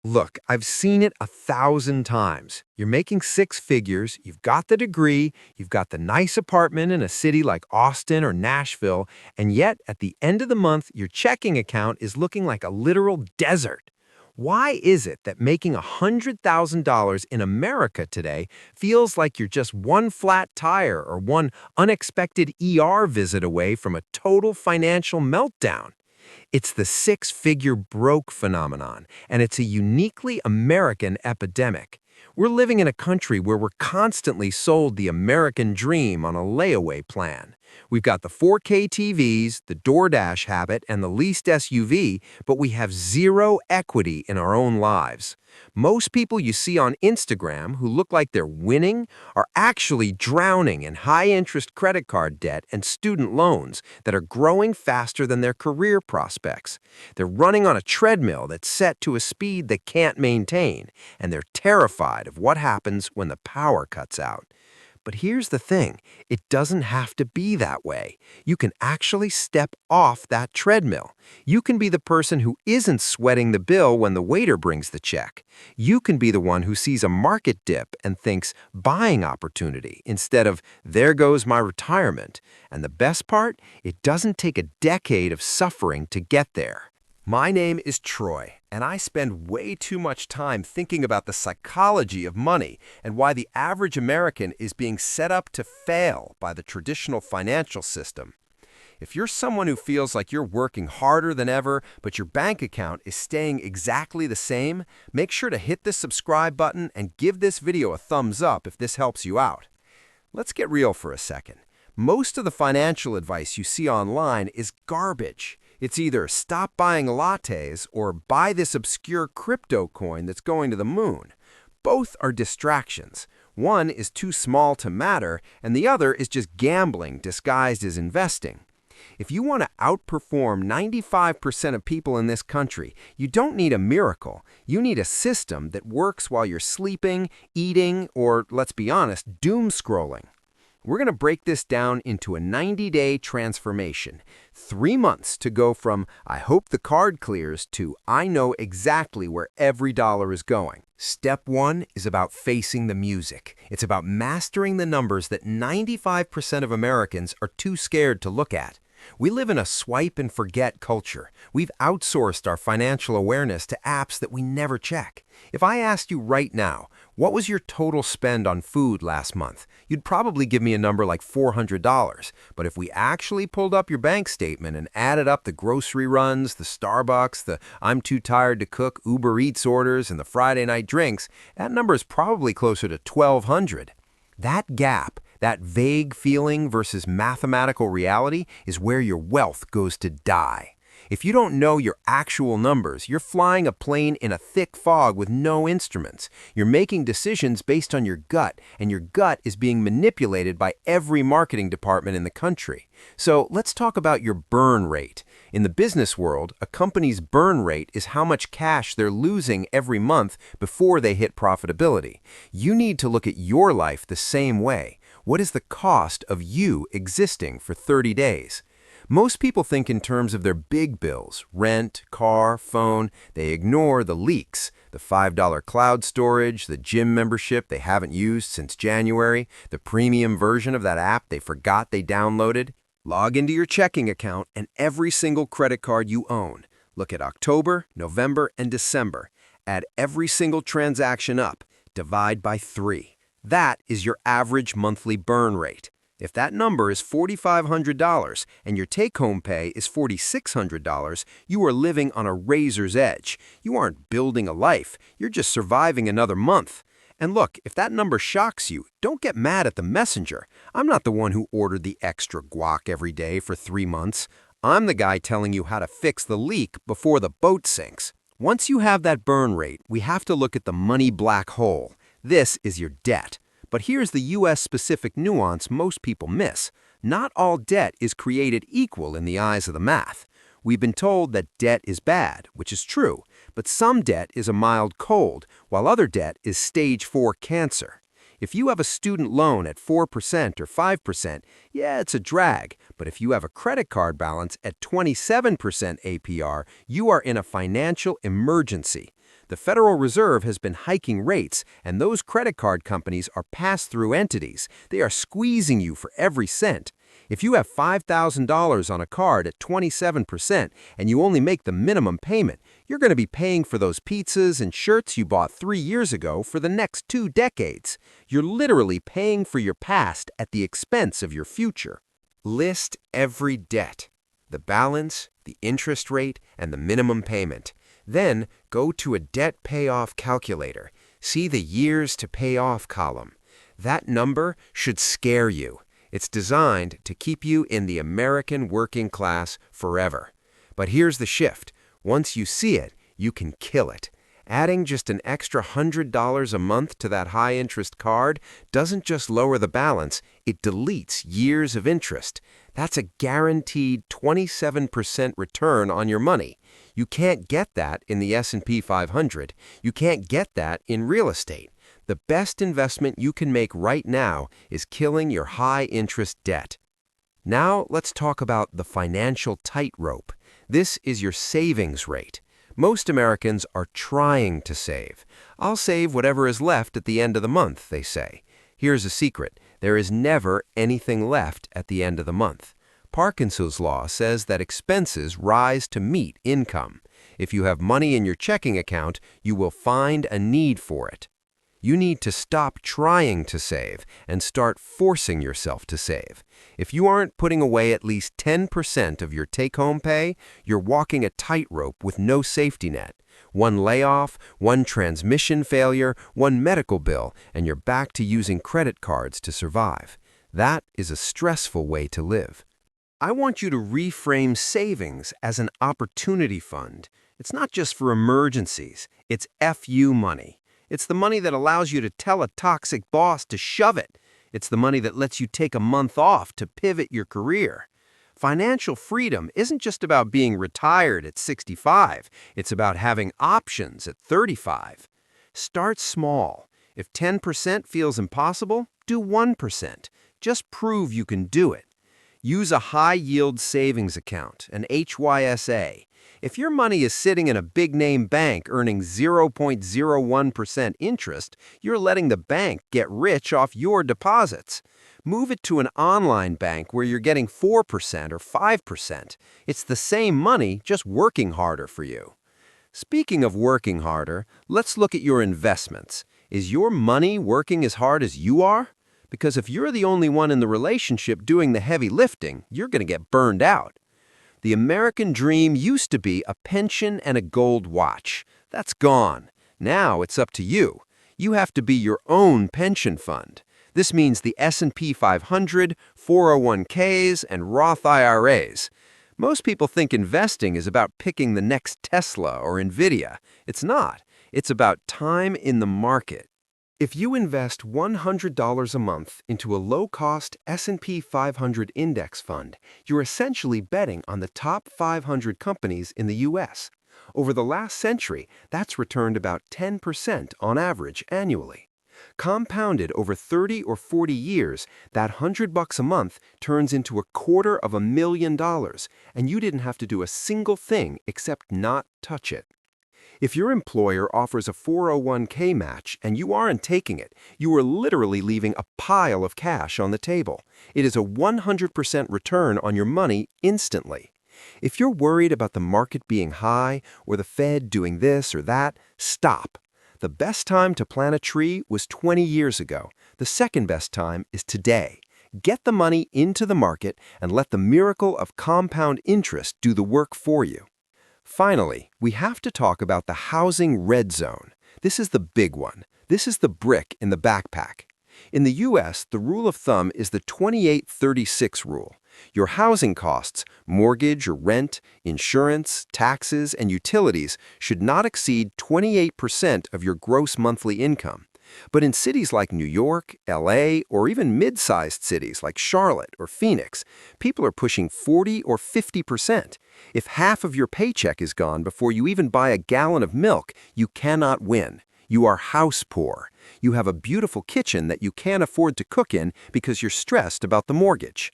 Look, I've seen it 1,000 times. You're making six figures, you've got the degree, you've got the nice apartment in a city like Austin or Nashville, and yet at the end of the month, your checking account is looking like a literal desert. Why is it that making $100,000 in America today feels like you're just one flat tire or one unexpected ER visit away from a total financial meltdown? It's the six-figure broke phenomenon, and it's a uniquely American epidemic. We're living in a country where we're constantly sold the American dream on a layaway plan. We've got the 4K TVs, the DoorDash habit, and the leased SUV, but we have zero equity in our own lives. Most people you see on Instagram who look like they're winning are actually drowning in high-interest credit card debt and student loans that are growing faster than their career prospects. They're running on a treadmill that's set to a speed they can't maintain, and they're terrified of what happens when the power cuts out. But here's the thing, it doesn't have to be that way. You can actually step off that treadmill. You can be the person who isn't sweating the bill when the waiter brings the check. You can be the one who sees a market dip and thinks buying opportunity instead of there goes my retirement. And the best part, it doesn't take a decade of suffering to get there. My name is Troy, and I spend way too much time thinking about the psychology of money and why the average American is being set up to fail by the traditional financial system. If you're someone who feels like you're working harder than ever, but your bank account is staying exactly the same, make sure to hit the subscribe button and give this video a thumbs up if this helps you out. Let's get real for a second. Most of the financial advice you see online is garbage. It's either stop buying lattes or buy this obscure crypto coin that's going to the moon. Both are distractions. One is too small to matter, and the other is just gambling disguised as investing. If you want to outperform 95% of people in this country, you don't need a miracle. You need a system that works while you're sleeping, eating, or, let's be honest, doom scrolling. We're going to break this down into a 90-day transformation. 3 months to go from, I hope the card clears, to I know exactly where every dollar is going. Step 1 is about facing the music. It's about mastering the numbers that 95% of Americans are too scared to look at. We live in a swipe and forget culture. We've outsourced our financial awareness to apps that we never check. If I asked you right now, what was your total spend on food last month? You'd probably give me a number like $400. But if we actually pulled up your bank statement and added up the grocery runs, the Starbucks, the I'm too tired to cook Uber Eats orders, and the Friday night drinks, that number is probably closer to $1,200. That gap, that vague feeling versus mathematical reality, is where your wealth goes to die. If you don't know your actual numbers, you're flying a plane in a thick fog with no instruments. You're making decisions based on your gut, and your gut is being manipulated by every marketing department in the country. So let's talk about your burn rate. In the business world, a company's burn rate is how much cash they're losing every month before they hit profitability. You need to look at your life the same way. What is the cost of you existing for 30 days? Most people think in terms of their big bills, rent, car, phone. They ignore the leaks, the $5 cloud storage, the gym membership they haven't used since January, the premium version of that app they forgot they downloaded. Log into your checking account and every single credit card you own. Look at October, November, and December. Add every single transaction up. Divide by 3. That is your average monthly burn rate. If that number is $4,500 and your take-home pay is $4,600, you are living on a razor's edge. You aren't building a life, you're just surviving another month. And look, if that number shocks you, don't get mad at the messenger. I'm not the one who ordered the extra guac every day for 3 months. I'm the guy telling you how to fix the leak before the boat sinks. Once you have that burn rate, we have to look at the money black hole. This is your debt. But here's the US-specific nuance most people miss. Not all debt is created equal in the eyes of the math. We've been told that debt is bad, which is true, but some debt is a mild cold, while other debt is stage 4 cancer. If you have a student loan at 4% or 5%, yeah, it's a drag. But if you have a credit card balance at 27% APR, you are in a financial emergency. The Federal Reserve has been hiking rates, and those credit card companies are pass-through entities. They are squeezing you for every cent. If you have $5,000 on a card at 27% and you only make the minimum payment, you're going to be paying for those pizzas and shirts you bought 3 years ago for the next 2 decades. You're literally paying for your past at the expense of your future. List every debt: the balance, the interest rate, and the minimum payment. Then go to a debt payoff calculator. See the years to pay off column. That number should scare you. It's designed to keep you in the American working class forever. But here's the shift. Once you see it, you can kill it. Adding just an extra $100 a month to that high-interest card doesn't just lower the balance, it deletes years of interest. That's a guaranteed 27% return on your money. You can't get that in the S&P 500. You can't get that in real estate. The best investment you can make right now is killing your high-interest debt. Now let's talk about the financial tightrope. This is your savings rate. Most Americans are trying to save. I'll save whatever is left at the end of the month, they say. Here's a secret. There is never anything left at the end of the month. Parkinson's law says that expenses rise to meet income. If you have money in your checking account, you will find a need for it. You need to stop trying to save and start forcing yourself to save. If you aren't putting away at least 10% of your take-home pay, you're walking a tightrope with no safety net. One layoff, one transmission failure, one medical bill, and you're back to using credit cards to survive. That is a stressful way to live. I want you to reframe savings as an opportunity fund. It's not just for emergencies. It's FU money. It's the money that allows you to tell a toxic boss to shove it. It's the money that lets you take a month off to pivot your career. Financial freedom isn't just about being retired at 65. It's about having options at 35. Start small. If 10% feels impossible, do 1%. Just prove you can do it. Use a high-yield savings account, an HYSA. If your money is sitting in a big-name bank earning 0.01% interest, you're letting the bank get rich off your deposits. Move it to an online bank where you're getting 4% or 5%. It's the same money, just working harder for you. Speaking of working harder, let's look at your investments. Is your money working as hard as you are? Because if you're the only one in the relationship doing the heavy lifting, you're going to get burned out. The American dream used to be a pension and a gold watch. That's gone. Now it's up to you. You have to be your own pension fund. This means the S&P 500, 401ks, and Roth IRAs. Most people think investing is about picking the next Tesla or Nvidia. It's not. It's about time in the market. If you invest $100 a month into a low-cost S&P 500 index fund, you're essentially betting on the top 500 companies in the U.S. Over the last century, that's returned about 10% on average annually. Compounded over 30 or 40 years, that $100 a month turns into $250,000, and you didn't have to do a single thing except not touch it. If your employer offers a 401k match and you aren't taking it, you are literally leaving a pile of cash on the table. It is a 100% return on your money instantly. If you're worried about the market being high or the Fed doing this or that, stop. The best time to plant a tree was 20 years ago. The second best time is today. Get the money into the market and let the miracle of compound interest do the work for you. Finally, we have to talk about the housing red zone. This is the big one. This is the brick in the backpack. In the U.S., the rule of thumb is the 28-36 rule. Your housing costs, mortgage or rent, insurance, taxes, and utilities should not exceed 28% of your gross monthly income. But in cities like New York, LA, or even mid-sized cities like Charlotte or Phoenix, people are pushing 40 or 50%. If half of your paycheck is gone before you even buy a gallon of milk, you cannot win. You are house poor. You have a beautiful kitchen that you can't afford to cook in because you're stressed about the mortgage.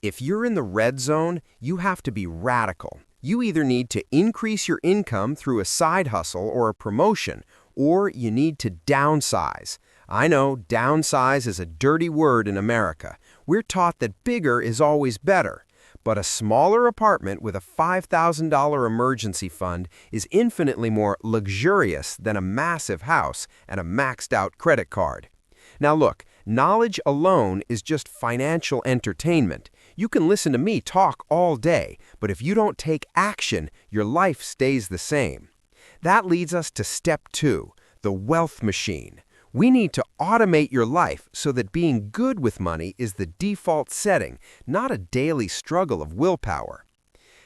If you're in the red zone, you have to be radical. You either need to increase your income through a side hustle or a promotion, or you need to downsize. I know downsize is a dirty word in America. We're taught that bigger is always better. But a smaller apartment with a $5,000 emergency fund is infinitely more luxurious than a massive house and a maxed-out credit card. Now look, knowledge alone is just financial entertainment. You can listen to me talk all day, but if you don't take action, your life stays the same. That leads us to step 2, the wealth machine. We need to automate your life so that being good with money is the default setting, not a daily struggle of willpower.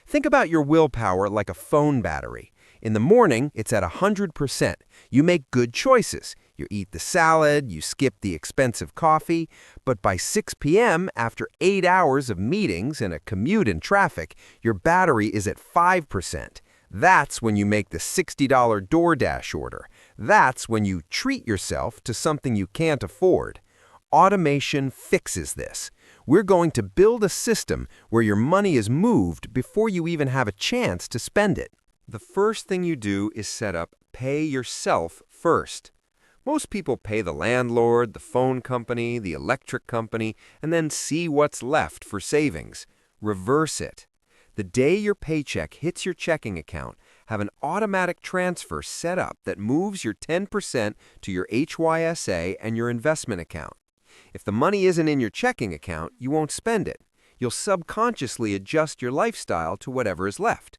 Think about your willpower like a phone battery. In the morning, it's at 100%. You make good choices. You eat the salad, you skip the expensive coffee, but by 6 p.m., after 8 hours of meetings and a commute in traffic, your battery is at 5%. That's when you make the $60 DoorDash order. That's when you treat yourself to something you can't afford. Automation fixes this. We're going to build a system where your money is moved before you even have a chance to spend it. The first thing you do is set up Pay Yourself First. Most people pay the landlord, the phone company, the electric company, and then see what's left for savings. Reverse it. The day your paycheck hits your checking account, have an automatic transfer set up that moves your 10% to your HYSA and your investment account. If the money isn't in your checking account, you won't spend it. You'll subconsciously adjust your lifestyle to whatever is left.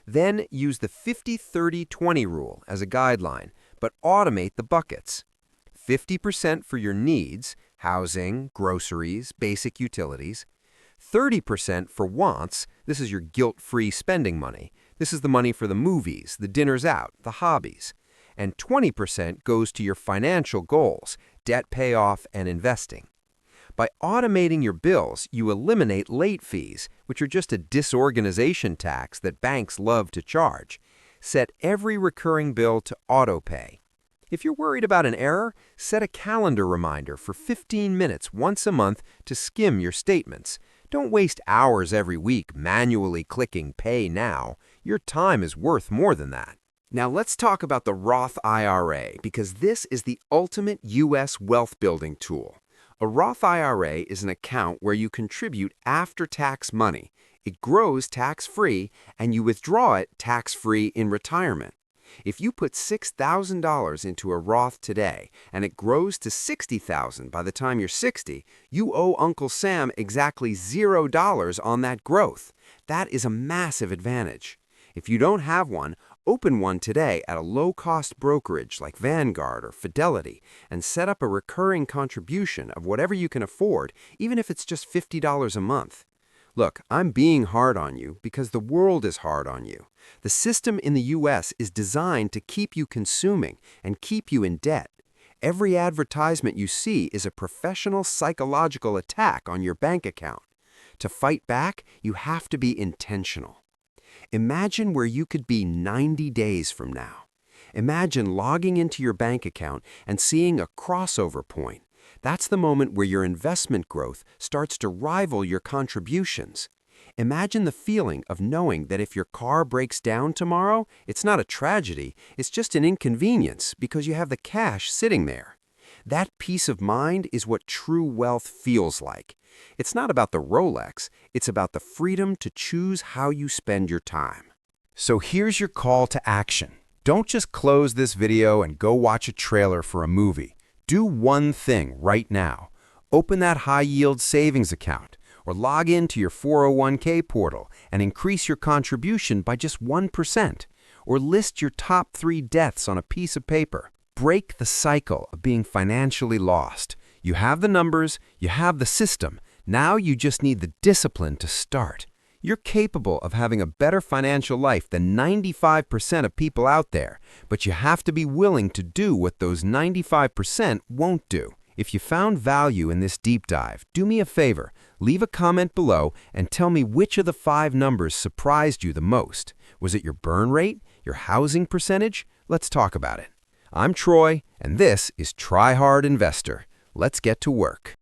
Then use the 50-30-20 rule as a guideline, but automate the buckets. 50% for your needs, housing, groceries, basic utilities. 30% for wants, this is your guilt-free spending money. This is the money for the movies, the dinners out, the hobbies. And 20% goes to your financial goals, debt payoff, and investing. By automating your bills, you eliminate late fees, which are just a disorganization tax that banks love to charge. Set every recurring bill to autopay. If you're worried about an error, set a calendar reminder for 15 minutes once a month to skim your statements. Don't waste hours every week manually clicking Pay Now. Your time is worth more than that. Now let's talk about the Roth IRA, because this is the ultimate U.S. wealth building tool. A Roth IRA is an account where you contribute after-tax money. It grows tax-free, and you withdraw it tax-free in retirement. If you put $6,000 into a Roth today and it grows to $60,000 by the time you're 60, you owe Uncle Sam exactly $0 on that growth. That is a massive advantage. If you don't have one, open one today at a low-cost brokerage like Vanguard or Fidelity and set up a recurring contribution of whatever you can afford, even if it's just $50 a month. Look, I'm being hard on you because the world is hard on you. The system in the U.S. is designed to keep you consuming and keep you in debt. Every advertisement you see is a professional psychological attack on your bank account. To fight back, you have to be intentional. Imagine where you could be 90 days from now. Imagine logging into your bank account and seeing a crossover point. That's the moment where your investment growth starts to rival your contributions. Imagine the feeling of knowing that if your car breaks down tomorrow, it's not a tragedy, it's just an inconvenience because you have the cash sitting there. That peace of mind is what true wealth feels like. It's not about the Rolex, it's about the freedom to choose how you spend your time. So here's your call to action. Don't just close this video and go watch a trailer for a movie. Do one thing right now. Open that high-yield savings account or log into your 401k portal and increase your contribution by just 1%. Or list your top 3 deaths on a piece of paper. Break the cycle of being financially lost. You have the numbers, you have the system. Now you just need the discipline to start. You're capable of having a better financial life than 95% of people out there, but you have to be willing to do what those 95% won't do. If you found value in this deep dive, do me a favor, leave a comment below and tell me which of the 5 numbers surprised you the most. Was it your burn rate? Your housing percentage? Let's talk about it. I'm Troy, and this is Try Hard Investor. Let's get to work.